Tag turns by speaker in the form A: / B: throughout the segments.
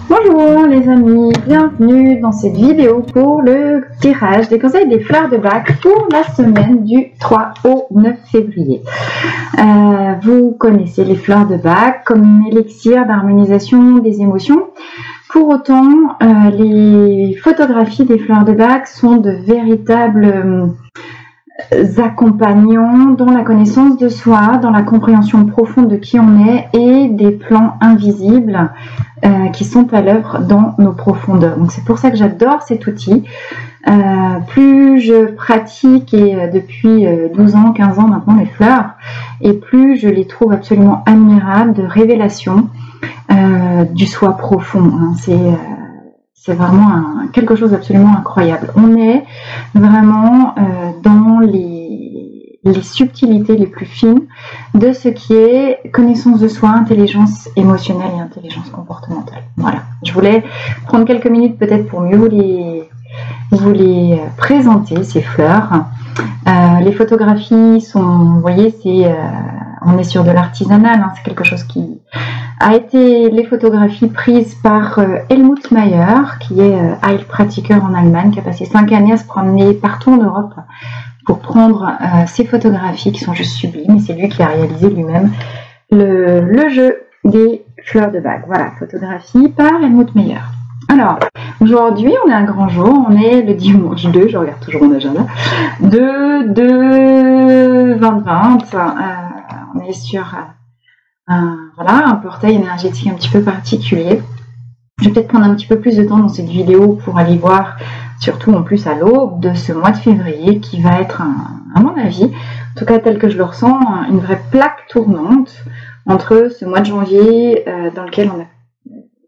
A: Bonjour les amis, bienvenue dans cette vidéo pour le tirage des conseils des fleurs de bac pour la semaine du 3 au 9 février. Vous connaissez les fleurs de bac comme élixir d'harmonisation des émotions. Pour autant, les photographies des fleurs de bac sont de véritables accompagnants dans la connaissance de soi, dans la compréhension profonde de qui on est et des plans invisibles qui sont à l'œuvre dans nos profondeurs. Donc c'est pour ça que j'adore cet outil. Plus je pratique et depuis 12 ans, 15 ans maintenant les fleurs, et plus je les trouve absolument admirables de révélation du soi profond. Hein. C'est vraiment quelque chose d'absolument incroyable. On est vraiment dans les subtilités les plus fines de ce qui est connaissance de soi, intelligence émotionnelle et intelligence comportementale. Voilà. Je voulais prendre quelques minutes peut-être pour mieux vous les présenter, ces fleurs. Les photographies sont, vous voyez, on est sur de l'artisanal, hein, c'est quelque chose qui a été les photographies prises par Helmut Mayer, qui est Heilpraktiker en Allemagne, qui a passé 5 années à se promener partout en Europe pour prendre ces photographies qui sont juste sublimes. Et c'est lui qui a réalisé lui-même le jeu des fleurs de bac. Voilà, photographie par Helmut Mayer. Alors, aujourd'hui, on est un grand jour, on est le dimanche 2, je regarde toujours mon agenda, 2020, on est sur un portail énergétique un petit peu particulier. Je vais peut-être prendre un petit peu plus de temps dans cette vidéo pour aller voir, surtout en plus à l'aube de ce mois de février, qui va être, à mon avis, en tout cas tel que je le ressens, une vraie plaque tournante entre ce mois de janvier dans lequel on a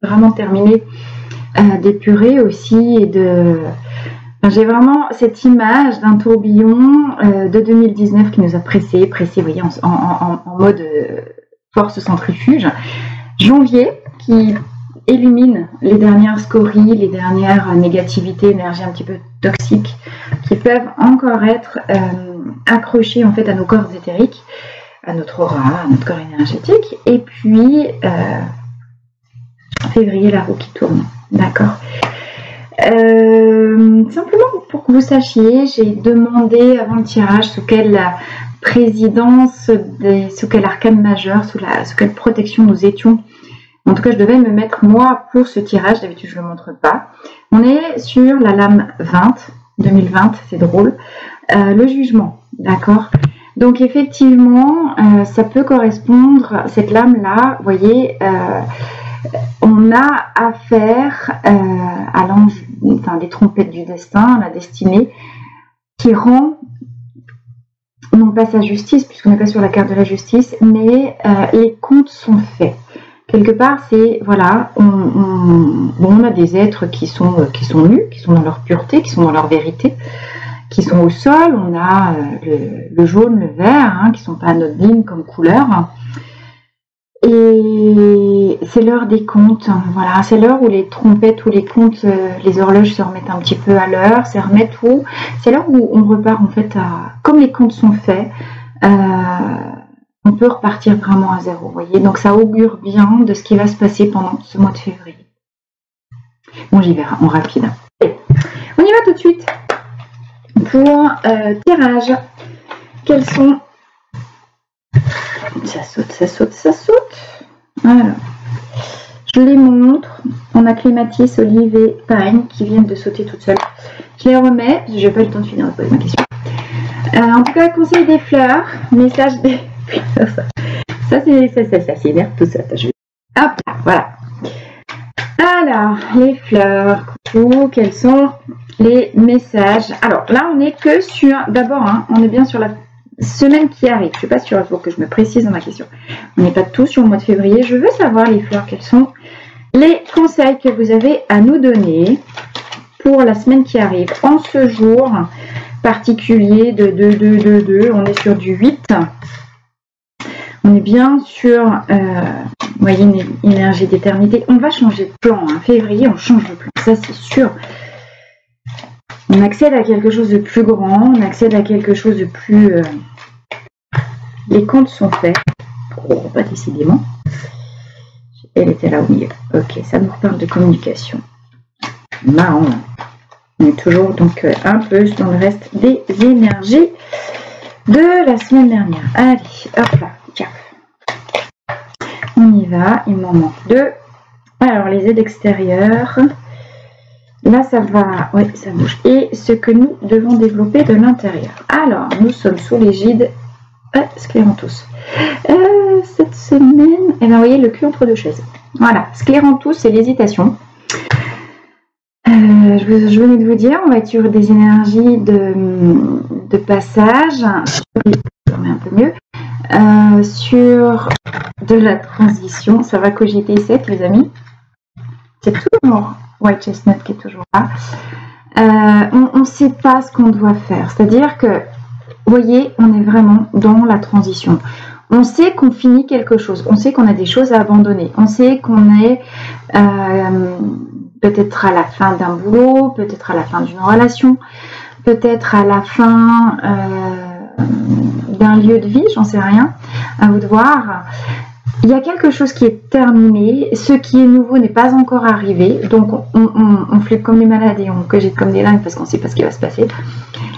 A: vraiment terminé d'épurer aussi et j'ai vraiment cette image d'un tourbillon de 2019 qui nous a pressé, vous voyez, en mode force centrifuge. Janvier qui élimine les dernières scories, les dernières négativités, énergies un petit peu toxiques qui peuvent encore être accrochées en fait à nos corps éthériques, à notre aura, à notre corps énergétique. Et puis février, la roue qui tourne. D'accord. Simplement pour que vous sachiez, j'ai demandé avant le tirage sous quelle présidence, sous quel arcane majeur, sous quelle protection nous étions. En tout cas, je devais me mettre moi pour ce tirage. D'habitude, je ne le montre pas. On est sur la lame 2020, c'est drôle. Le jugement, d'accord. Donc effectivement, ça peut correspondre, cette lame-là, vous voyez, on a affaire à l'ange, enfin des trompettes du destin, la destinée, qui rend non pas sa justice, puisqu'on n'est pas sur la carte de la justice, mais les comptes sont faits. Quelque part, c'est, voilà, on a des êtres qui sont nus, qui sont dans leur pureté, qui sont dans leur vérité, qui sont au sol. On a le jaune, le vert, hein, qui ne sont pas anodines comme couleur. Et c'est l'heure des comptes, hein, voilà, c'est l'heure où les trompettes, où les comptes, les horloges se remettent un petit peu à l'heure, c'est l'heure où on repart en fait comme les comptes sont faits, on peut repartir vraiment à zéro, vous voyez, donc ça augure bien de ce qui va se passer pendant ce mois de février. Bon, j'y vais en rapide. Allez, on y va tout de suite pour tirage. Quels sont... Ça saute, ça saute, ça saute. Alors, je les montre. On a Clématis, Olive et Pine qui viennent de sauter toutes seules. Je les remets, je n'ai pas eu le temps de finir de poser ma question. En tout cas, conseil des fleurs, message des... ça s'énerve tout ça. Hop là, voilà. Alors, les fleurs, coucou, quels sont les messages? Alors là, on n'est que sur... D'abord, hein, on est bien sur la semaine qui arrive. Je ne suis pas sûre, il faut que je me précise dans ma question. On n'est pas tous sur le mois de février. Je veux savoir, les fleurs, quels sont les conseils que vous avez à nous donner pour la semaine qui arrive. En ce jour particulier de 2. On est sur du 8. On est bien sur, vous voyez, une énergie d'éternité. On va changer de plan. Hein. Février, on change de plan. Ça, c'est sûr. On accède à quelque chose de plus grand. On accède à quelque chose de plus... Les comptes sont faits. Oh, pas décidément. Elle était là au milieu. Ok, ça nous reparle de communication. Marrant. On est toujours donc un peu dans le reste des énergies de la semaine dernière. Allez, hop là, tiens. On y va, il m'en manque 2. Alors, les aides extérieures. Là, ça va, oui, ça bouge. Et ce que nous devons développer de l'intérieur. Alors, nous sommes sous l'égide Scléranthus. Cette semaine, eh bien, vous voyez, le cul entre deux chaises. Voilà, Scléranthus, c'est l'hésitation. Je venais de vous dire, on va être sur des énergies de passage, un peu mieux, sur de la transition. Ça va cogiter 7, les amis. C'est toujours White Chestnut qui est toujours là. On ne sait pas ce qu'on doit faire. C'est-à-dire que, vous voyez, on est vraiment dans la transition. On sait qu'on finit quelque chose. On sait qu'on a des choses à abandonner. On sait qu'on est peut-être à la fin d'un boulot, peut-être à la fin d'une relation, peut-être à la fin d'un lieu de vie, j'en sais rien, à vous de voir. Il y a quelque chose qui est terminé, ce qui est nouveau n'est pas encore arrivé, donc on flippe comme des malades et on cogite comme des dingues parce qu'on ne sait pas ce qui va se passer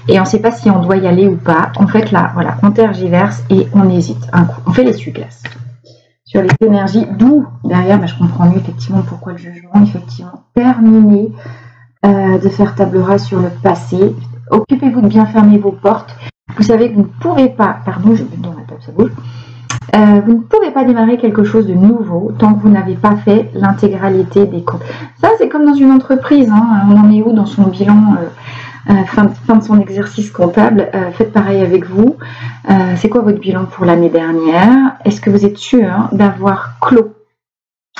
A: et on ne sait pas si on doit y aller ou pas. En fait là, voilà, on tergiverse et on hésite un coup, on fait l'essuie-glace sur les énergies, d'où derrière, je comprends mieux effectivement pourquoi le jugement, effectivement, terminé, de faire table rase sur le passé. Occupez-vous de bien fermer vos portes. Vous savez que vous ne pouvez pas, pardon, je vais dans la table, ça bouge. Vous ne pouvez pas démarrer quelque chose de nouveau tant que vous n'avez pas fait l'intégralité des comptes. Ça, c'est comme dans une entreprise. Hein. On en est où dans son bilan, fin de son exercice comptable. Faites pareil avec vous. C'est quoi votre bilan pour l'année dernière? Est-ce que vous êtes sûr d'avoir clos,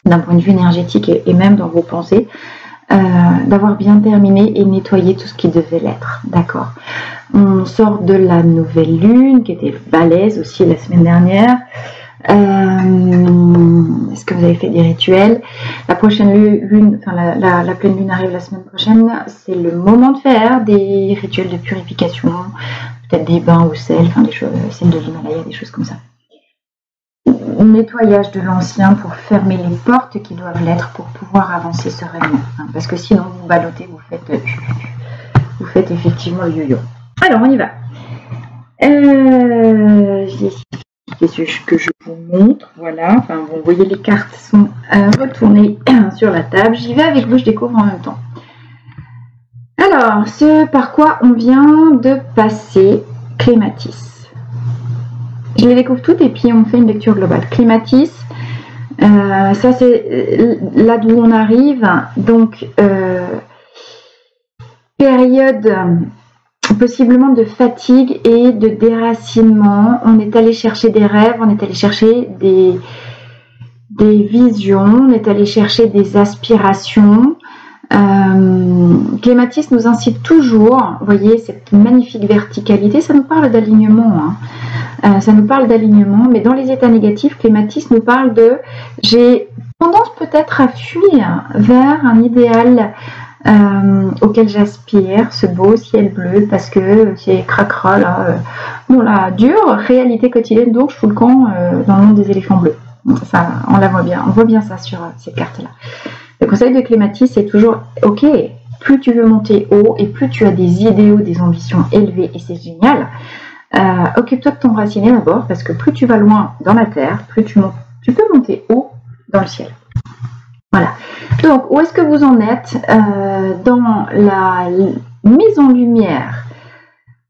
A: d'un point de vue énergétique et même dans vos pensées, d'avoir bien terminé et nettoyé tout ce qui devait l'être? D'accord. On sort de la nouvelle lune qui était balèze aussi la semaine dernière. Est-ce que vous avez fait des rituels? La prochaine lune, enfin la pleine lune arrive la semaine prochaine. C'est le moment de faire des rituels de purification, peut-être des bains au sel, enfin des choses, sel de l'Himalaya, des choses comme ça. Nettoyage de l'ancien pour fermer les portes qui doivent l'être pour pouvoir avancer sereinement. Hein, parce que sinon vous ballottez, vous faites effectivement le yo-yo. Alors on y va. Qu'est-ce que je vous montre? Voilà. Enfin, vous voyez, les cartes sont retournées sur la table. J'y vais avec vous, je découvre en même temps. Alors, ce par quoi on vient de passer, Clématis. Je les découvre toutes et puis on fait une lecture globale. Clématis, ça c'est là d'où on arrive. Donc, période possiblement de fatigue et de déracinement. On est allé chercher des rêves, on est allé chercher des visions, on est allé chercher des aspirations. Clématis nous incite toujours, vous voyez, cette magnifique verticalité, ça nous parle d'alignement, hein. Ça nous parle d'alignement, mais dans les états négatifs, Clématis nous parle de j'ai tendance peut-être à fuir vers un idéal auquel j'aspire, ce beau ciel bleu, parce que c'est cracra là, bon là, dure réalité quotidienne, donc je fous le camp dans le monde des éléphants bleus. Ça, on la voit bien, on voit bien ça sur ces cartes-là. Le conseil de Clématis, c'est toujours, ok, plus tu veux monter haut et plus tu as des idéaux, des ambitions élevées, et c'est génial, occupe-toi de t'enraciner d'abord, parce que plus tu vas loin dans la terre, plus tu peux monter haut dans le ciel. Voilà. Donc, où est-ce que vous en êtes dans la mise en lumière,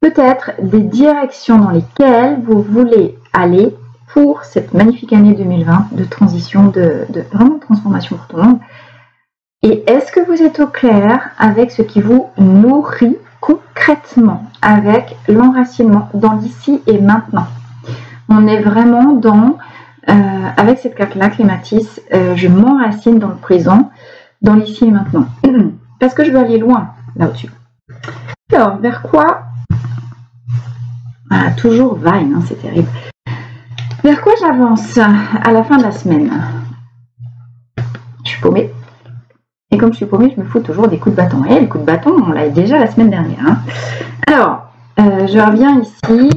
A: peut-être des directions dans lesquelles vous voulez aller pour cette magnifique année 2020 de transition, de vraiment de transformation pour tout le monde. Et est-ce que vous êtes au clair avec ce qui vous nourrit concrètement, avec l'enracinement dans l'ici et maintenant? On est vraiment dans, avec cette carte-là, Clématis, je m'enracine dans le présent, dans l'ici et maintenant. Parce que je veux aller loin, là au-dessus. Alors, vers quoi? Ah, toujours vague, hein, c'est terrible. Vers quoi j'avance à la fin de la semaine? Je suis paumée. Et comme je suis paumée, je me fous toujours des coups de bâton. Et les coups de bâton, on l'a déjà la semaine dernière. Hein. Alors, je reviens ici.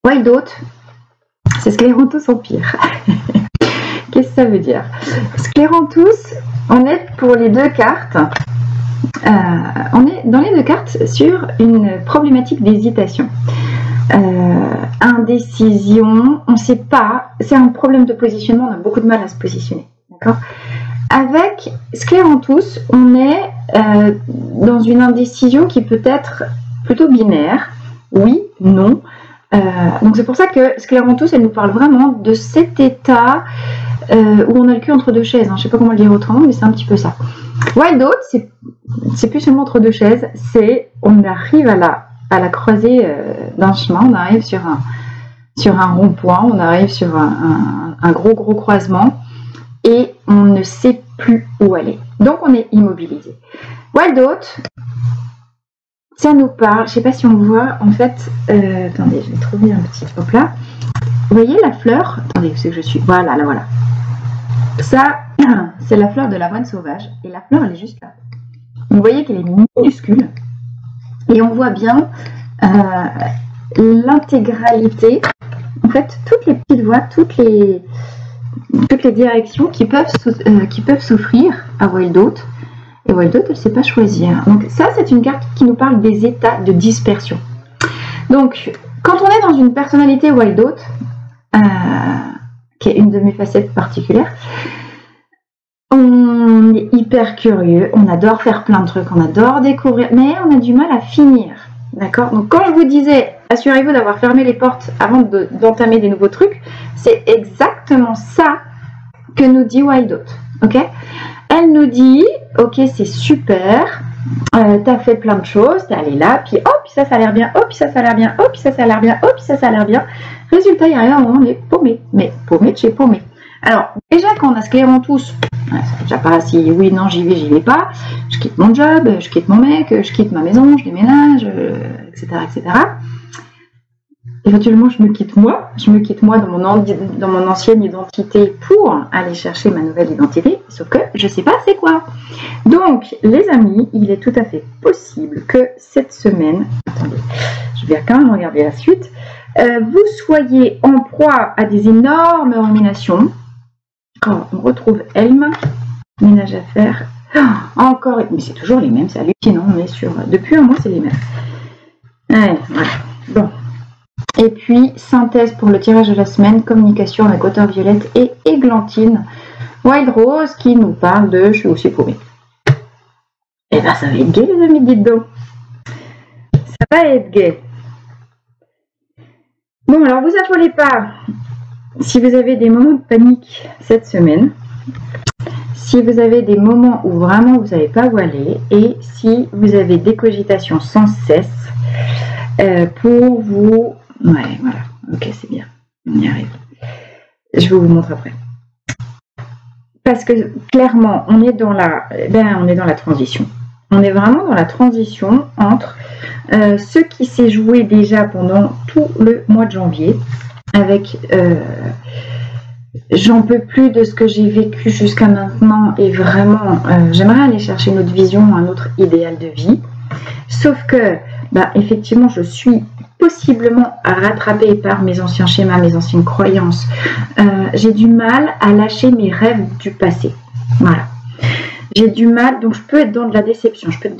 A: Wild Oat, c'est Scléranthus Empire. Qu'est-ce que ça veut dire? Scléranthus, on est pour les deux cartes. On est dans les deux cartes sur une problématique d'hésitation. Indécision, on ne sait pas, c'est un problème de positionnement, on a beaucoup de mal à se positionner. D'accord? Avec Scléranthus, on est dans une indécision qui peut être plutôt binaire, oui, non. Donc c'est pour ça que Scléranthus, elle nous parle vraiment de cet état où on a le cul entre deux chaises. Je ne sais pas comment le dire autrement, mais c'est un petit peu ça. Wild Oat, c'est plus seulement entre deux chaises, c'est on arrive à la croisée d'un chemin, on arrive sur un rond-point, on arrive sur un gros croisement et on ne sait plus où aller. Donc on est immobilisé. Wild Oat, ça nous parle, je ne sais pas si on voit, en fait, attendez, je vais trouver un petit hop là. Vous voyez la fleur? Attendez, où c'est que je suis? Voilà, là, voilà. Ça, c'est la fleur de l'avoine sauvage. Et la fleur, elle est juste là. Vous voyez qu'elle est minuscule. Et on voit bien l'intégralité. En fait, toutes les petites voies, toutes les directions qui peuvent s'offrir à Wild Oat. Et Wild Oat, elle ne sait pas choisir. Donc ça, c'est une carte qui nous parle des états de dispersion. Donc, quand on est dans une personnalité Wild Oat, qui est une de mes facettes particulières, on est hyper curieux, on adore faire plein de trucs, on adore découvrir, mais on a du mal à finir. D'accord? Donc quand je vous disais, assurez-vous d'avoir fermé les portes avant d'entamer des nouveaux trucs, c'est exactement ça que nous dit Wild Oat. Ok? Elle nous dit, ok, c'est super, t'as fait plein de choses, t'es allé là, puis oh, puis ça a l'air bien, oh, puis ça a l'air bien, oh, puis ça a l'air bien, oh, puis ça a l'air bien. Résultat, il y a rien, on est paumé, mais paumé de chez paumé. Alors, déjà, quand on a Scléranthus, c'est déjà pas si oui, non, j'y vais pas, je quitte mon job, je quitte mon mec, je quitte ma maison, je déménage, etc., etc. Éventuellement, je me quitte moi dans mon ancienne identité pour aller chercher ma nouvelle identité, sauf que je ne sais pas c'est quoi. Donc, les amis, il est tout à fait possible que cette semaine, attendez, je vais quand même regarder la suite, vous soyez en proie à des énormes ruminations. Oh, on retrouve Helm, ménage à faire, oh, encore, mais c'est toujours les mêmes, c'est hallucinant, on est sur, depuis un mois, c'est les mêmes. Ouais, voilà, bon. Et puis, synthèse pour le tirage de la semaine, communication avec Auteur Violette et Églantine Wild Rose qui nous parle de je suis aussi paumée. Et bien, ça va être gai, les amis, dites donc. Ça va être gai. Bon, alors, vous affolez pas si vous avez des moments de panique cette semaine, si vous avez des moments où vraiment vous ne savez pas où aller et si vous avez des cogitations sans cesse pour vous. Ouais, voilà. Ok, c'est bien. On y arrive. Je vais vous montrer après. Parce que clairement, on est dans la transition. On est vraiment dans la transition entre ce qui s'est joué déjà pendant tout le mois de janvier, avec j'en peux plus de ce que j'ai vécu jusqu'à maintenant et vraiment, j'aimerais aller chercher une autre vision, un autre idéal de vie. Sauf que, effectivement, je suis possiblement rattrapée par mes anciens schémas, mes anciennes croyances. J'ai du mal à lâcher mes rêves du passé. Voilà. J'ai du mal, donc je peux être dans de la déception, je peux être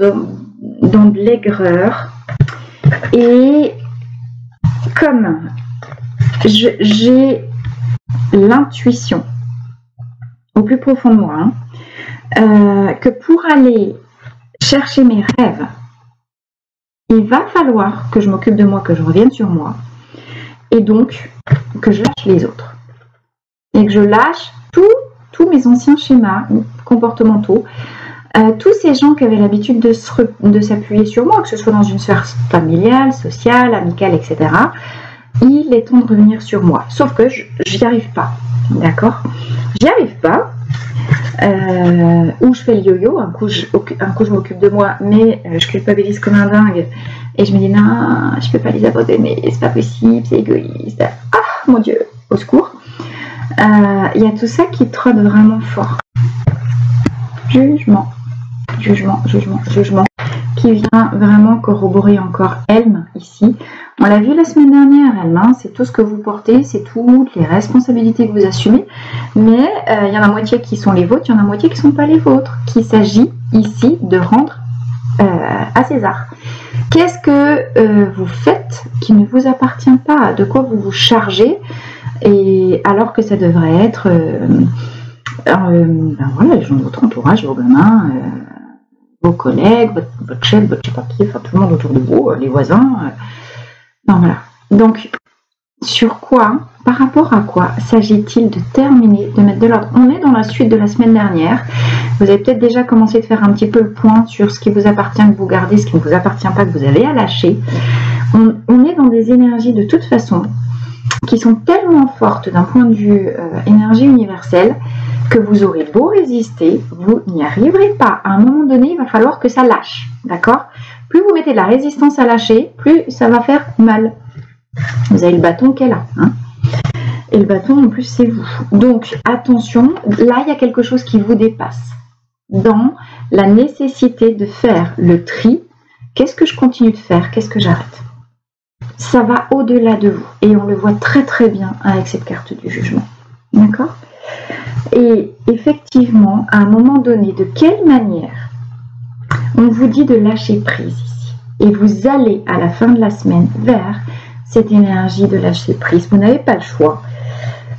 A: dans de l'aigreur. Et comme j'ai l'intuition au plus profond de moi, que pour aller chercher mes rêves, il va falloir que je m'occupe de moi, que je revienne sur moi, et donc que je lâche les autres. Et que je lâche tous mes anciens schémas comportementaux, tous ces gens qui avaient l'habitude de s'appuyer sur moi, que ce soit dans une sphère familiale, sociale, amicale, etc. Il est temps de revenir sur moi. Sauf que j'y arrive pas. D'accord? J'y arrive pas. Ou je fais le yo-yo, un coup je m'occupe de moi, mais je culpabilise comme un dingue et je me dis non, je peux pas les abandonner, c'est pas possible, c'est égoïste, ah mon Dieu, au secours. Il y a tout ça qui trotte vraiment fort. Jugement, qui vient vraiment corroborer encore Helm ici. On l'a vu la semaine dernière, Helm, hein, c'est tout ce que vous portez, c'est toutes les responsabilités que vous assumez, mais il y en a moitié qui sont les vôtres, il y en a moitié qui ne sont pas les vôtres, qu'il s'agit ici de rendre à César. Qu'est-ce que vous faites qui ne vous appartient pas? De quoi vous vous chargez, et alors que ça devrait être ben voilà, les gens de votre entourage, vos gamins, vos collègues, votre chef, votre je sais pas qui, enfin tout le monde autour de vous, les voisins. Ben voilà. Donc, sur quoi, par rapport à quoi s'agit-il de terminer, de mettre de l'ordre? On est dans la suite de la semaine dernière. Vous avez peut-être déjà commencé de faire un petit peu le point sur ce qui vous appartient, que vous gardez, ce qui ne vous appartient pas, que vous avez à lâcher. On est dans des énergies de toute façon qui sont tellement fortes d'un point de vue énergie universelle que vous aurez beau résister, vous n'y arriverez pas. À un moment donné, il va falloir que ça lâche, d'accord? Plus vous mettez de la résistance à lâcher, plus ça va faire mal. Vous avez le bâton qu'elle a, hein, et le bâton en plus c'est vous. Donc attention, là il y a quelque chose qui vous dépasse dans la nécessité de faire le tri. Qu'est-ce que je continue de faire? Qu'est-ce que j'arrête? Ça va au-delà de vous et on le voit très très bien avec cette carte du jugement, d'accord? Et effectivement, à un moment donné, de quelle manière on vous dit de lâcher prise ici, et vous allez à la fin de la semaine vers cette énergie de lâcher prise. Vous n'avez pas le choix.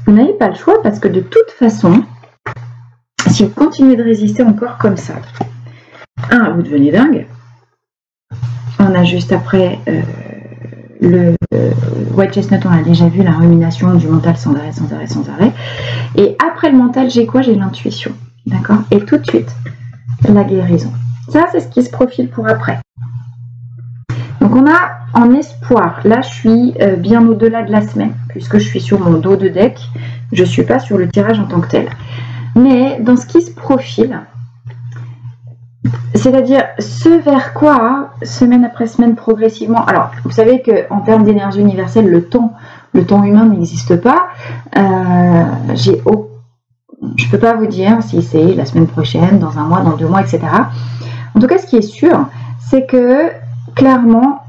A: Vous n'avez pas le choix parce que de toute façon, si vous continuez de résister encore comme ça, vous devenez dingue. On a juste après le White Chestnut, on a déjà vu la rumination du mental sans arrêt, sans arrêt, sans arrêt. Et après le mental, j'ai quoi? J'ai l'intuition. D'accord? Et tout de suite, la guérison. Ça, c'est ce qui se profile pour après. Donc on a en espoir, là je suis bien au-delà de la semaine, puisque je suis sur mon dos de deck, je ne suis pas sur le tirage en tant que tel. Mais dans ce qui se profile, c'est-à-dire ce vers quoi, semaine après semaine, progressivement, alors vous savez qu'en termes d'énergie universelle, le temps humain n'existe pas, je ne peux pas vous dire si c'est la semaine prochaine, dans un mois, dans 2 mois, etc. En tout cas, ce qui est sûr, c'est que clairement,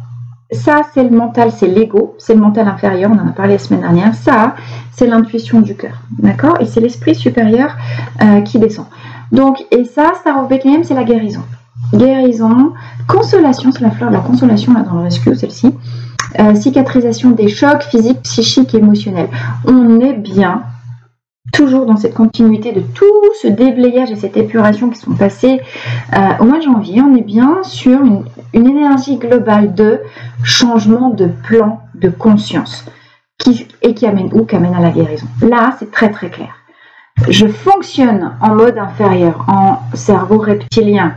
A: ça c'est le mental, c'est l'ego, c'est le mental inférieur, on en a parlé la semaine dernière, ça c'est l'intuition du cœur, d'accord? Et c'est l'esprit supérieur qui descend. Donc, et ça, Star of Bethlehem, c'est la guérison. Guérison, consolation, c'est la fleur de la consolation là dans le rescue, celle-ci. Cicatrisation des chocs physiques, psychiques, émotionnels. On est bien toujours dans cette continuité de tout ce déblayage et cette épuration qui sont passés au mois de janvier. On est bien sur une énergie globale de changement de plan de conscience qui amène où? Qui amène à la guérison. Là, c'est très très clair. Je fonctionne en mode inférieur, en cerveau reptilien,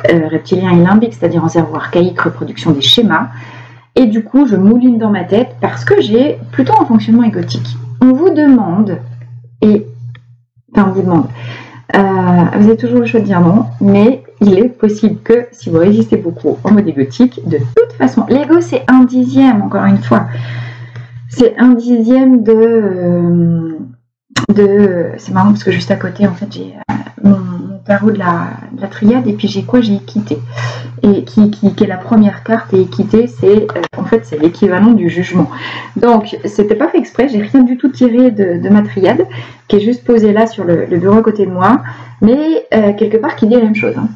A: reptilien et limbique, c'est-à-dire en cerveau archaïque, reproduction des schémas. Et du coup, je mouline dans ma tête parce que j'ai plutôt un fonctionnement égotique. On vous demande, vous avez toujours le choix de dire non, mais il est possible que si vous résistez beaucoup en mode égotique, de toute façon, l'ego c'est 1/10, encore une fois, c'est 1/10 c'est marrant parce que juste à côté, en fait, j'ai mon tarot de la triade et puis j'ai quoi? J'ai équité. Et qui est la première carte, et équité, c'est en fait, c'est l'équivalent du jugement. Donc, c'était pas fait exprès, j'ai rien du tout tiré de ma triade, qui est juste posée là sur le bureau à côté de moi, mais quelque part qui dit la même chose. Hein.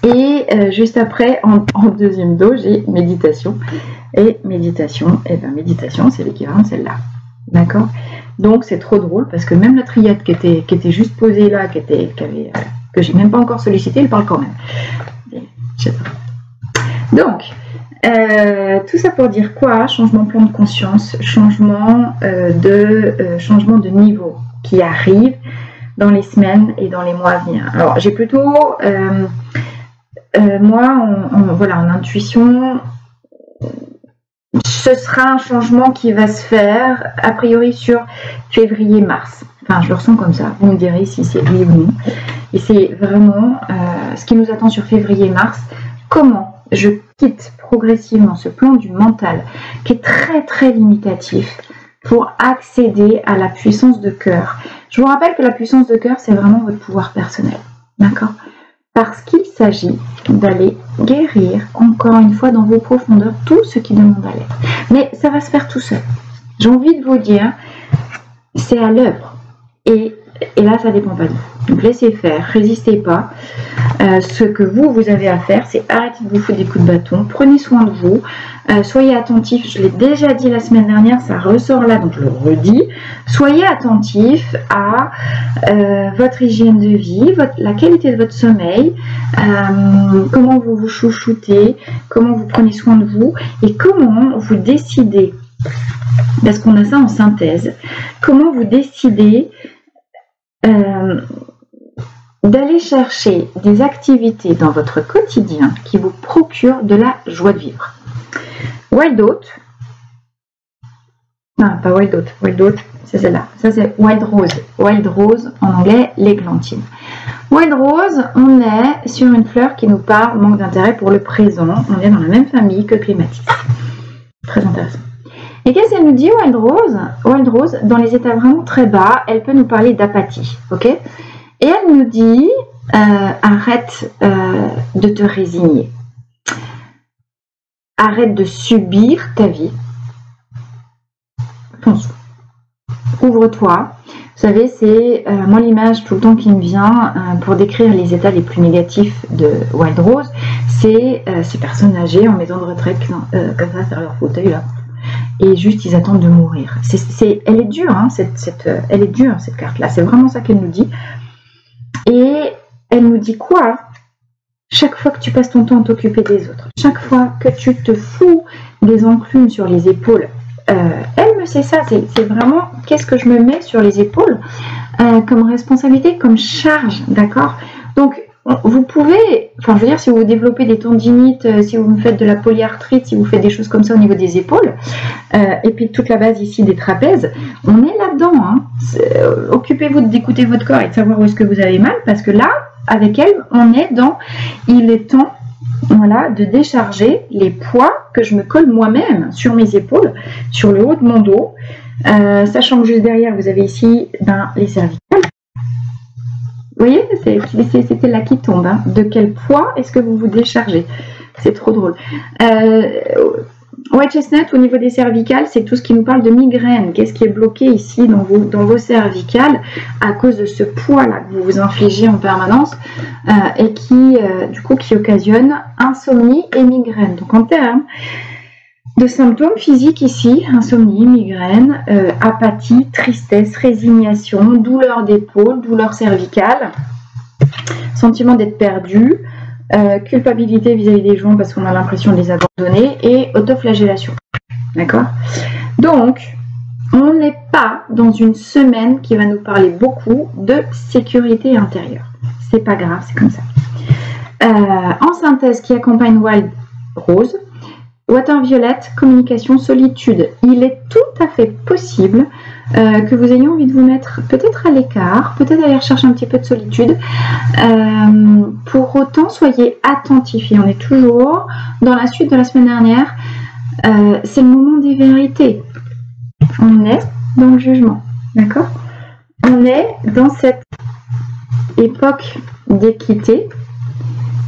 A: Et juste après, en deuxième dos, j'ai méditation. Et méditation, méditation, c'est l'équivalent de celle-là. D'accord? Donc c'est trop drôle parce que même la triade qui était juste posée là, que j'ai même pas encore sollicité, elle parle quand même. Donc tout ça pour dire quoi? Changement de plan de conscience, changement de niveau qui arrive dans les semaines et dans les mois à venir. Alors j'ai plutôt moi en intuition, ce sera un changement qui va se faire a priori sur février-mars. Enfin, je le ressens comme ça. Vous me direz si c'est oui ou non. Et c'est vraiment ce qui nous attend sur février-mars. Comment je quitte progressivement ce plan du mental qui est très très limitatif pour accéder à la puissance de cœur. Je vous rappelle que la puissance de cœur, c'est vraiment votre pouvoir personnel. D'accord? Parce qu'il s'agit d'aller guérir, encore une fois, dans vos profondeurs, tout ce qui demande à l'être. Mais ça va se faire tout seul. J'ai envie de vous dire, c'est à l'œuvre. Et là, ça dépend pas de vous. Donc, laissez faire, résistez pas. Ce que vous avez à faire, c'est arrêter de vous foutre des coups de bâton. Prenez soin de vous. Soyez attentifs. Je l'ai déjà dit la semaine dernière, ça ressort là, donc je le redis. Soyez attentifs à votre hygiène de vie, la qualité de votre sommeil, comment vous vous chouchoutez, comment vous prenez soin de vous et comment vous décidez, parce qu'on a ça en synthèse, comment vous décidez d'aller chercher des activités dans votre quotidien qui vous procurent de la joie de vivre. Wild Oat, non pas Wild Oat, Wild Oat c'est celle-là, ça c'est Wild Rose, Wild Rose en anglais l'églantine. Wild Rose, on est sur une fleur qui nous parle manque d'intérêt pour le présent, on est dans la même famille que Clématis, très intéressant. Et qu'est-ce qu'elle nous dit Wild Rose? Wild Rose, dans les états vraiment très bas, elle peut nous parler d'apathie, ok? Et elle nous dit, arrête de te résigner. Arrête de subir ta vie. Fonce. Ouvre-toi. Vous savez, c'est moi l'image tout le temps qui me vient pour décrire les états les plus négatifs de Wild Rose, c'est ces personnes âgées en maison de retraite comme ça faire leur fauteuil là. Et juste ils attendent de mourir. Elle est dure, hein, elle est dure cette carte-là. C'est vraiment ça qu'elle nous dit. Et elle nous dit quoi? Chaque fois que tu passes ton temps à t'occuper des autres, chaque fois que tu te fous des enclumes sur les épaules, elle me sait ça. C'est vraiment qu'est-ce que je me mets sur les épaules comme responsabilité, comme charge, d'accord? Donc vous pouvez, enfin je veux dire, si vous développez des tendinites, si vous faites de la polyarthrite, si vous faites des choses comme ça au niveau des épaules, et puis toute la base ici des trapèzes, on est là-dedans. Hein. Occupez-vous d'écouter votre corps et de savoir où est-ce que vous avez mal, parce que là, avec elle, on est dans, il est temps, voilà, de décharger les poids que je me colle moi-même sur mes épaules, sur le haut de mon dos, sachant que juste derrière, vous avez ici les cervicales. Vous voyez, c'était là qui tombe. Hein. De quel poids est-ce que vous vous déchargez? C'est trop drôle. White Chestnut, au niveau des cervicales, c'est tout ce qui nous parle de migraine. Qu'est-ce qui est bloqué ici dans vos cervicales à cause de ce poids-là que vous vous infligez en permanence et qui, du coup, qui occasionne insomnie et migraine. Donc, en termes de symptômes physiques ici, insomnie, migraine, apathie, tristesse, résignation, douleur d'épaule, douleur cervicale, sentiment d'être perdu, culpabilité vis-à-vis des gens parce qu'on a l'impression de les abandonner et autoflagellation. D'accord? Donc, on n'est pas dans une semaine qui va nous parler beaucoup de sécurité intérieure. C'est pas grave, c'est comme ça. En synthèse, qui accompagne Wild Rose, Water Violet, communication, solitude. Il est tout à fait possible que vous ayez envie de vous mettre peut-être à l'écart, peut-être aller rechercher un petit peu de solitude. Pour autant, soyez attentifs. Et on est toujours dans la suite de la semaine dernière. C'est le moment des vérités. On est dans le jugement, d'accord? On est dans cette époque d'équité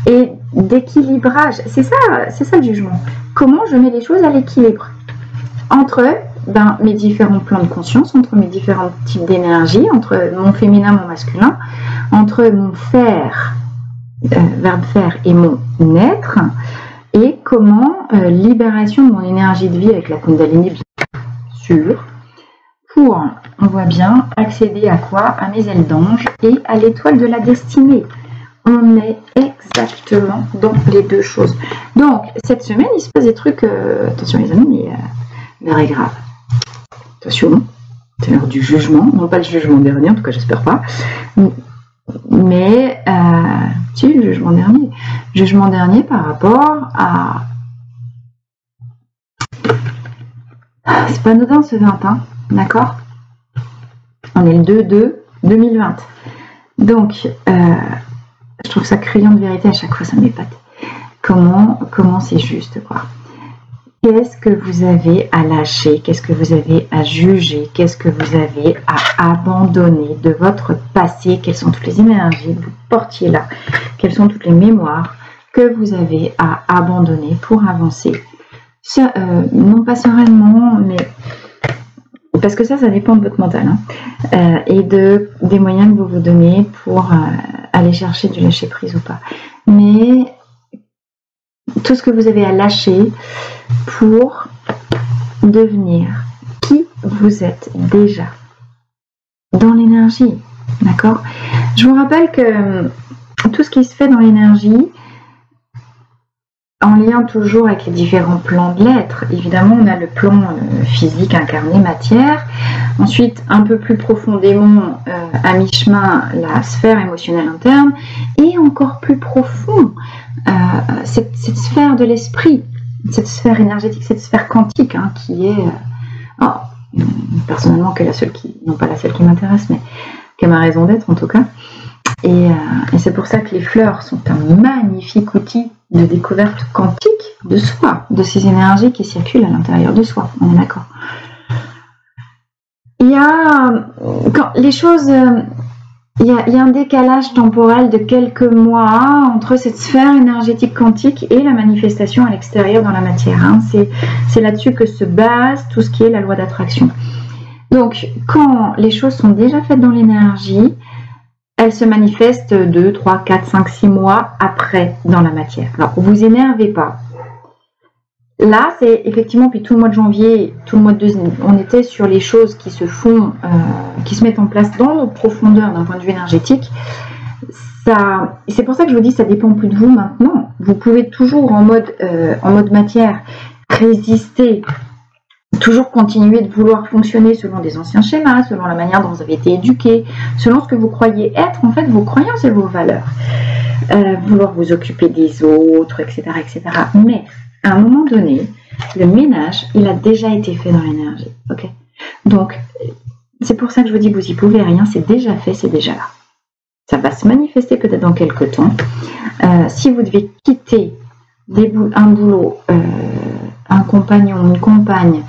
A: et d'équilibrage. C'est ça le jugement. Comment je mets les choses à l'équilibre entre mes différents plans de conscience, entre mes différents types d'énergie, entre mon féminin, mon masculin, entre mon faire, verbe faire, et mon être, et comment libération de mon énergie de vie avec la Kundalini, bien sûr, pour, on voit bien, accéder à quoi? À mes ailes d'ange et à l'étoile de la destinée. On est exactement dans les deux choses. Donc, cette semaine, il se passe des trucs... attention les amis, mais l'heure est grave. Attention, c'est l'heure du jugement. Non pas le jugement dernier, en tout cas, j'espère pas. Mais, si, le jugement dernier. Jugement dernier par rapport à... C'est pas anodin ce 20, hein, d'accord? On est le 2/2/2020. Donc... je trouve ça criant de vérité à chaque fois, ça m'épate. Comment c'est juste, quoi. Qu'est-ce que vous avez à lâcher? Qu'est-ce que vous avez à juger? Qu'est-ce que vous avez à abandonner de votre passé? Quelles sont toutes les énergies que vous portiez là? Quelles sont toutes les mémoires que vous avez à abandonner pour avancer. Non pas sereinement, mais parce que ça dépend de votre mental, hein, et des moyens que vous vous donnez pour aller chercher du lâcher prise ou pas. Mais tout ce que vous avez à lâcher pour devenir qui vous êtes déjà dans l'énergie, d'accord? Je vous rappelle que tout ce qui se fait dans l'énergie, en lien toujours avec les différents plans de l'être, évidemment on a le plan physique incarné, matière, ensuite un peu plus profondément à mi-chemin la sphère émotionnelle interne, et encore plus profond cette sphère de l'esprit, cette sphère énergétique, cette sphère quantique, hein, qui est personnellement que la seule non pas la seule qui m'intéresse, mais qui a ma raison d'être en tout cas. Et c'est pour ça que les fleurs sont un magnifique outil de découverte quantique de soi, de ces énergies qui circulent à l'intérieur de soi. On est d'accord. Il y a quand les choses, il y a un décalage temporel de quelques mois entre cette sphère énergétique quantique et la manifestation à l'extérieur dans la matière. Hein. C'est là-dessus que se base tout ce qui est la loi d'attraction. Donc, quand les choses sont déjà faites dans l'énergie, elles se manifestent 2, 3, 4, 5, 6 mois après dans la matière. Alors, vous énervez pas. Là, c'est effectivement, puis tout le mois de janvier, tout le mois de on était sur les choses qui se font, qui se mettent en place dans nos profondeurs d'un point de vue énergétique. C'est pour ça que je vous dis, ça dépend plus de vous maintenant. Vous pouvez toujours en mode matière résister, toujours continuer de vouloir fonctionner selon des anciens schémas, selon la manière dont vous avez été éduqué, selon ce que vous croyez être, en fait, vos croyances et vos valeurs. Vouloir vous occuper des autres, etc., etc. Mais, à un moment donné, le ménage, il a déjà été fait dans l'énergie. Okay, donc, c'est pour ça que je vous dis, vous y pouvez rien, c'est déjà fait, c'est déjà là. Ça va se manifester peut-être dans quelques temps. Si vous devez quitter un boulot, un compagnon, une compagne,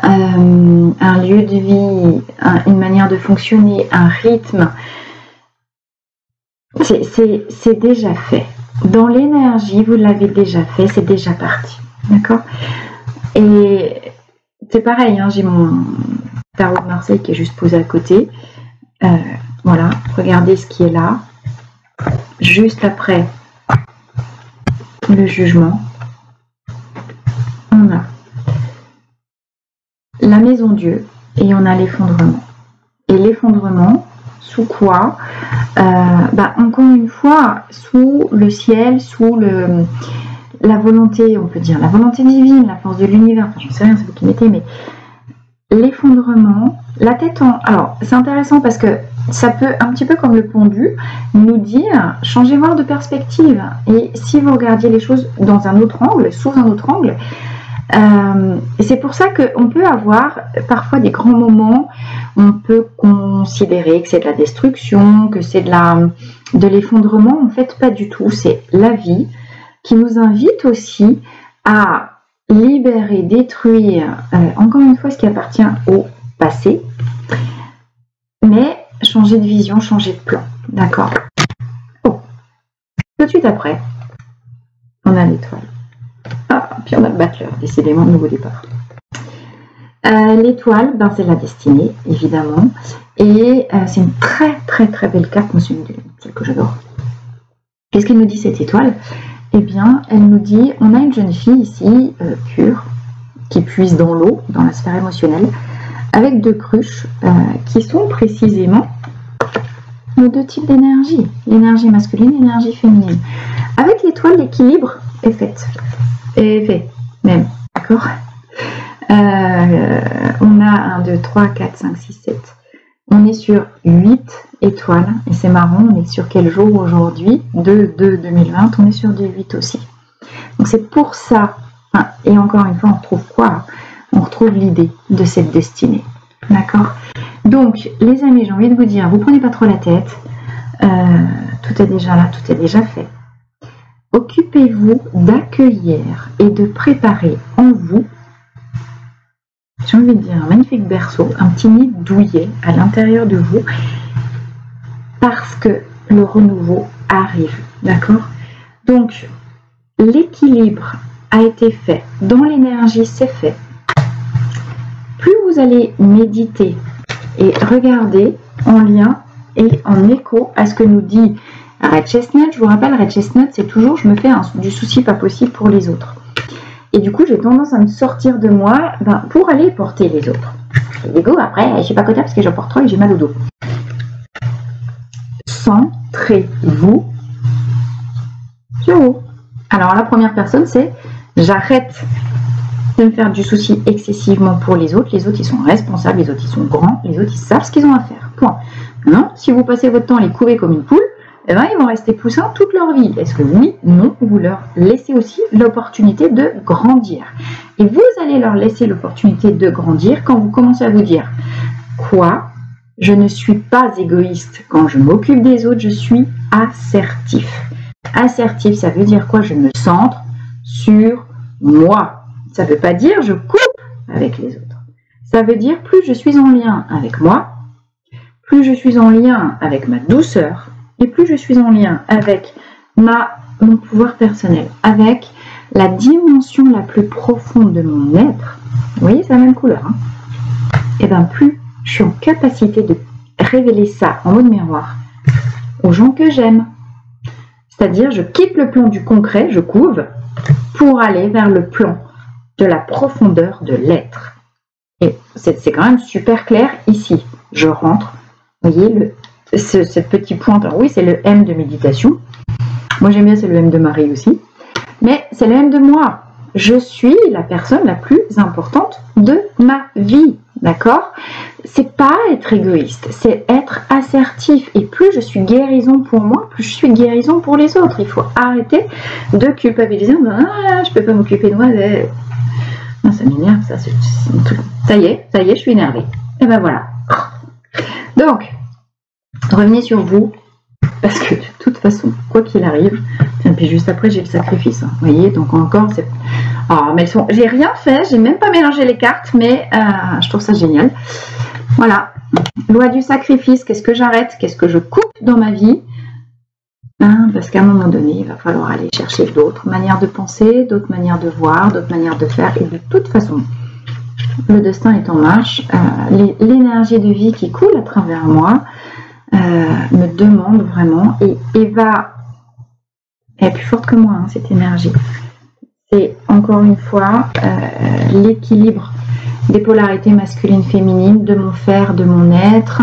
A: un lieu de vie, une manière de fonctionner, un rythme, c'est déjà fait. Dans l'énergie, vous l'avez déjà fait, c'est déjà parti. D'accord? Et c'est pareil, hein, j'ai mon tarot de Marseille qui est juste posé à côté. Voilà, regardez ce qui est là. Juste après le jugement, on a la maison Dieu et on a l'effondrement. Et l'effondrement, sous quoi? Encore une fois, sous le ciel, sous la volonté, on peut dire, la volonté divine, la force de l'univers, enfin, je ne sais rien, c'est vous qui mettez, mais l'effondrement, la tête en... Alors, c'est intéressant parce que ça peut, un petit peu comme le pendu, nous dire, changez voir de perspective. Et si vous regardiez les choses dans un autre angle, sous un autre angle, et c'est pour ça qu'on peut avoir parfois des grands moments, on peut considérer que c'est de la destruction, que c'est de l'effondrement. En fait, pas du tout. C'est la vie qui nous invite aussi à libérer, détruire, encore une fois, ce qui appartient au passé, mais changer de vision, changer de plan. D'accord? Oh. Tout de suite après, on a l'étoile. Ah, puis on a le battleur, décidément, nouveau départ. L'étoile, c'est la destinée, évidemment. Et c'est une très, très, très belle carte. Moi, c'est celle que j'adore. Qu'est-ce qu'elle nous dit, cette étoile? Eh bien, elle nous dit, on a une jeune fille ici, pure, qui puise dans l'eau, dans la sphère émotionnelle, avec deux cruches qui sont précisément nos deux types d'énergie. L'énergie masculine et l'énergie féminine. Avec l'étoile, l'équilibre est fait. Est fait, même. D'accord? On a 1, 2, 3, 4, 5, 6, 7. On est sur 8 étoiles. Et c'est marrant, on est sur quel jour aujourd'hui? 2/2/2020, on est sur du 8 aussi. Donc c'est pour ça. Et encore une fois, on retrouve quoi? On retrouve l'idée de cette destinée. D'accord? Donc, les amis, j'ai envie de vous dire, vous prenez pas trop la tête. Tout est déjà là, tout est déjà fait. Occupez-vous d'accueillir et de préparer en vous, j'ai envie de dire, un magnifique berceau, un petit nid douillet à l'intérieur de vous, parce que le renouveau arrive. D'accord? Donc, l'équilibre a été fait, dans l'énergie c'est fait, plus vous allez méditer et regarder en lien et en écho à ce que nous dit Red Chestnut. Je vous rappelle, Red Chestnut, c'est toujours je me fais du souci pas possible pour les autres. Et du coup, j'ai tendance à me sortir de moi pour aller porter les autres. Et l'ego, après, je suis pas côté parce que j'en porte trop et j'ai mal au dos. Centrez-vous sur vous. Alors, la première personne, c'est j'arrête de me faire du souci excessivement pour les autres. Les autres, ils sont responsables, les autres, ils sont grands, les autres, ils savent ce qu'ils ont à faire. Point. Maintenant, si vous passez votre temps à les couver comme une poule, eh ben, ils vont rester poussins toute leur vie. Est-ce que oui, non, vous leur laissez aussi l'opportunité de grandir. Et vous allez leur laisser l'opportunité de grandir quand vous commencez à vous dire quoi? Je ne suis pas égoïste. Quand je m'occupe des autres, je suis assertif. Assertif, ça veut dire quoi? Je me centre sur moi. Ça ne veut pas dire je coupe avec les autres. Ça veut dire plus je suis en lien avec moi, plus je suis en lien avec ma douceur, et plus je suis en lien avec mon pouvoir personnel, avec la dimension la plus profonde de mon être. Vous voyez, c'est la même couleur. Hein, et bien plus je suis en capacité de révéler ça en mode miroir aux gens que j'aime. C'est-à-dire, je quitte le plan du concret, je couve, pour aller vers le plan de la profondeur de l'être. Et c'est quand même super clair ici. Je rentre, vous voyez, cette petite pointe, alors oui, c'est le M de méditation. Moi, j'aime bien, c'est le M de Marie aussi. Mais c'est le M de moi. Je suis la personne la plus importante de ma vie. D'accord? C'est pas être égoïste, c'est être assertif. Et plus je suis guérison pour moi, plus je suis guérison pour les autres. Il faut arrêter de culpabiliser. Ah, je peux pas m'occuper de moi. Ah, ça m'énerve, ça y est, je suis énervée. Et ben voilà. Donc, revenez sur vous, parce que de toute façon, quoi qu'il arrive, et puis juste après, j'ai le sacrifice. Hein, vous voyez, donc encore, c'est... Ah, mais j'ai rien fait, j'ai même pas mélangé les cartes, mais je trouve ça génial. Voilà. Loi du sacrifice, qu'est-ce que j'arrête? Qu'est-ce que je coupe dans ma vie? Parce qu'à un moment donné, il va falloir aller chercher d'autres manières de penser, d'autres manières de voir, d'autres manières de faire. Et de toute façon, le destin est en marche. L'énergie de vie qui coule à travers moi me demande vraiment et elle est plus forte que moi, hein, cette énergie. C'est encore une fois l'équilibre des polarités masculines-féminines, de mon faire, de mon être.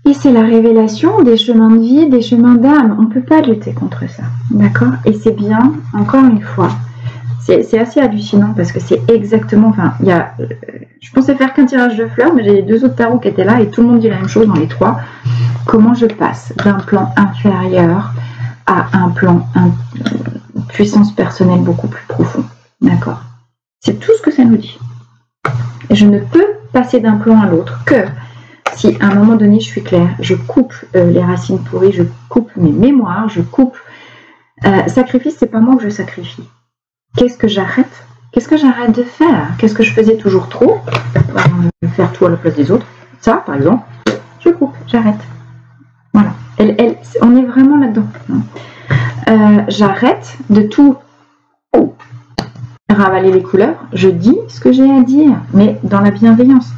A: Et c'est la révélation des chemins de vie, des chemins d'âme. On ne peut pas lutter contre ça. D'accord? Et c'est bien, encore une fois, c'est assez hallucinant parce que c'est exactement... Enfin, je pensais faire qu'un tirage de fleurs, mais j'ai les deux autres tarots qui étaient là et tout le monde dit la même chose dans les trois. Comment je passe d'un plan inférieur à un plan puissance personnelle beaucoup plus profond. D'accord? C'est tout ce que ça nous dit. Et je ne peux passer d'un plan à l'autre que si à un moment donné je suis claire, je coupe les racines pourries, je coupe mes mémoires, je coupe... sacrifice, c'est pas moi que je sacrifie. Qu'est-ce que j'arrête? Qu'est-ce que j'arrête de faire? Qu'est-ce que je faisais toujours trop? Faire tout à la place des autres. Ça, par exemple, je coupe, j'arrête. Voilà. On est vraiment là-dedans. J'arrête de tout ravaler les couleurs. Je dis ce que j'ai à dire, mais dans la bienveillance.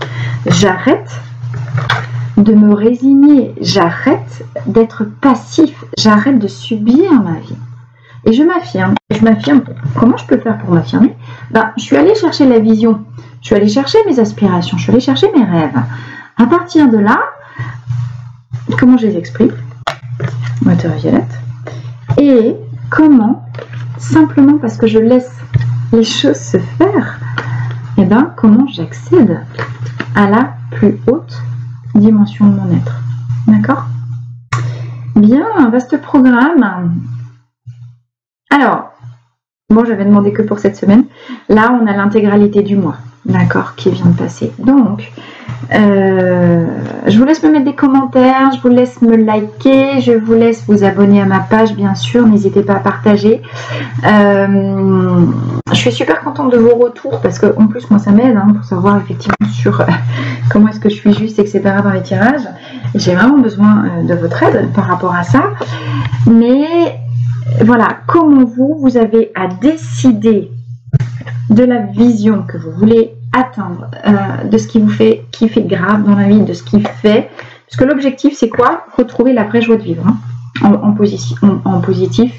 A: J'arrête de me résigner. J'arrête d'être passif. J'arrête de subir ma vie. Et je m'affirme. Je m'affirme. Comment je peux faire pour m'affirmer? Je suis allée chercher la vision. Je suis allée chercher mes aspirations. Je suis allée chercher mes rêves. À partir de là, comment je les exprime? Moteur violette. Et comment, simplement parce que je laisse les choses se faire, et comment j'accède à la plus haute dimension de mon être. D'accord? Bien, vaste programme. Alors, bon, j'avais demandé que pour cette semaine. Là, on a l'intégralité du mois, d'accord, qui vient de passer. Donc, je vous laisse me mettre des commentaires, je vous laisse me liker, je vous laisse vous abonner à ma page, bien sûr. N'hésitez pas à partager. Je suis super contente de vos retours parce que, en plus, moi, ça m'aide pour savoir effectivement sur comment est-ce que je suis juste, etc. dans les tirages. J'ai vraiment besoin de votre aide par rapport à ça. Mais voilà, comment vous avez à décider de la vision que vous voulez atteindre, de ce qui vous fait kiffer grave dans la vie, de ce qui fait. Parce que l'objectif, c'est quoi? Retrouver la vraie joie de vivre, hein, en positif.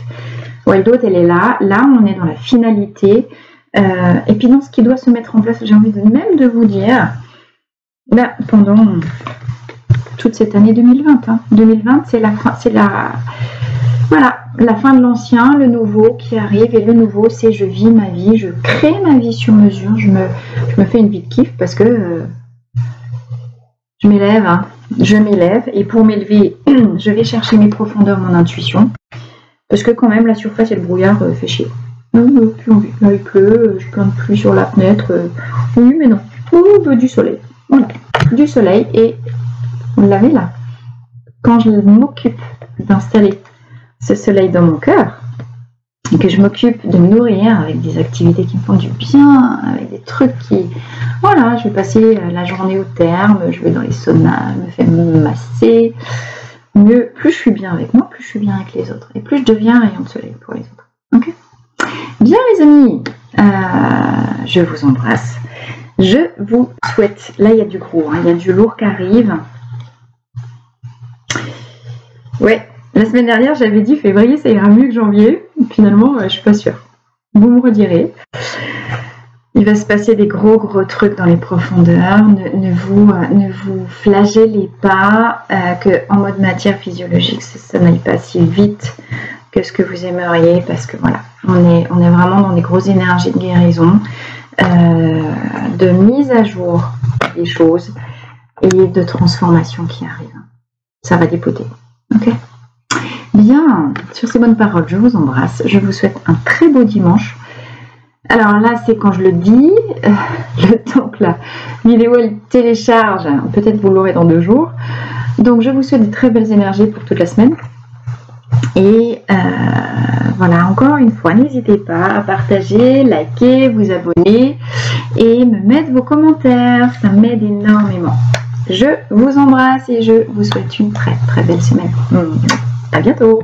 A: Wild Out, elle est là. Là, on est dans la finalité. Et puis, dans ce qui doit se mettre en place, j'ai envie même de vous dire, ben, pendant toute cette année 2020. Hein. 2020, c'est voilà, la fin de l'ancien, le nouveau qui arrive. Et le nouveau, c'est je vis ma vie, je crée ma vie sur mesure. Je me fais une vie de kiff parce que je m'élève. Hein. Je m'élève. Et pour m'élever, je vais chercher mes profondeurs, mon intuition. Parce que quand même, la surface et le brouillard fait chier. Plus envie. Là, il pleut, je plante plus sur la fenêtre. Oui, mais non. Du soleil. Voilà. Du soleil. Et vous l'avez là. Quand je m'occupe d'installer ce soleil dans mon cœur, et que je m'occupe de me nourrir avec des activités qui me font du bien, avec des trucs qui... Voilà, je vais passer la journée au terme, je vais dans les saunas, je me fais masser. Mieux, plus je suis bien avec moi, plus je suis bien avec les autres. Et plus je deviens un rayon de soleil pour les autres. Ok? Bien les amis, je vous embrasse. Je vous souhaite... Là, il y a du gros, hein, il y a du lourd qui arrive. Ouais. La semaine dernière, j'avais dit février, ça ira mieux que janvier. Finalement, je suis pas sûre. Vous me redirez. Il va se passer des gros trucs dans les profondeurs. Ne vous flagellez pas que en mode matière physiologique, ça n'aille pas si vite que ce que vous aimeriez, parce que voilà, on est vraiment dans des grosses énergies de guérison, de mise à jour des choses et de transformation qui arrivent. Ça va dépoter. Ok? Bien, sur ces bonnes paroles, je vous embrasse. Je vous souhaite un très beau dimanche. Alors là, c'est quand je le dis, le temps que la vidéo elle télécharge, peut-être vous l'aurez dans 2 jours. Donc je vous souhaite de très belles énergies pour toute la semaine. Et voilà, encore une fois, n'hésitez pas à partager, liker, vous abonner et me mettre vos commentaires. Ça m'aide énormément. Je vous embrasse et je vous souhaite une très très belle semaine. À bientôt!